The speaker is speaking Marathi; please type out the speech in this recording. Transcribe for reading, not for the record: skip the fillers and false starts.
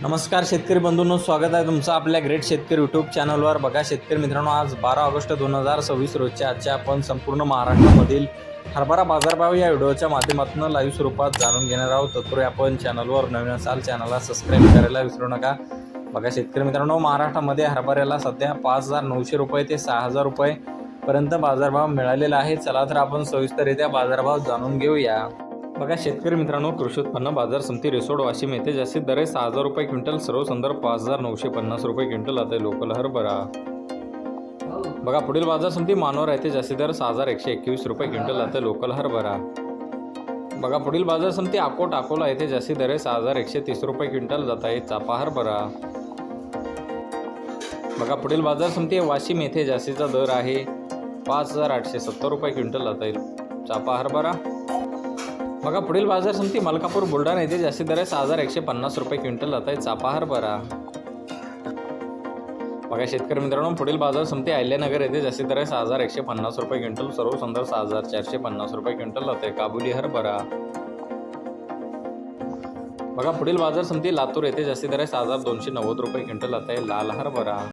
नमस्कार शेतकरी बंधूंनो, स्वागत आहे तुमचं आपल्या ग्रेट शेतकरी यूट्यूब चॅनलवर। बघा शेतकरी मित्रांनो, आज 12 ऑगस्ट 2026 रोजच्या आजच्या आपण संपूर्ण महाराष्ट्रामधील हरभरा बाजारभाव या व्हिडिओच्या माध्यमातून लाईव्ह स्वरूपात जाणून घेणार आहोत। तत्पूर्वी आपण चॅनलवर नवीन असाल चॅनलला सबस्क्राईब करायला विसरू नका। बघा शेतकरी मित्रांनो, महाराष्ट्रामध्ये हरभऱ्याला सध्या 5,900 रुपये ते 6,000 रुपये पर्यंत बाजारभाव मिळालेला आहे। चला तर आपण सविस्तररित्या बाजारभाव जाणून घेऊया। बघा शेतकरी मित्रांनो, कृषी उत्पन्न बाजार समिती रिसोड वाशिम येथे जास्तीत दर 6,000 रुपये क्विंटल, सर्व संदर्भ 5,950 रुपये क्विंटल आता लोकल हरभरा। बघा पुढील बाजार समिती मानोर येथे जास्तीत दर 6,121 रुपये क्विंटल आता लोकल हरभरा। बघा पुढील बाजार समिती अकोट अकोला येथे जास्तीत दर 6,130 रुपये क्विंटल जात आहे चापा हरभरा। बघा पुढील बाजार समिती वाशिम येथे जास्तीचा दर आहे 5,870 रुपये क्विंटल जात आहे चापा हरभरा। बघा पुढील बाजार समिती मलकापूर बुलढाणा येथे जास्तीत दर 6,150 रुपये क्विंटल जात आहे चापा हरभरा। बघा शेतकरी मित्रांनो, पुढील बाजार समिती अहिल्यानगर येथे जास्तीत दर 6,150 रुपये क्विंटल, सर्व संदर्भ 6,450 रुपये क्विंटल जात आहे काबुली हरभरा। बघा पुढील बाजार समिती लातूर येथे जास्तीत दर 6,290 रुपये क्विंटल जात आहे लाल हरभरा।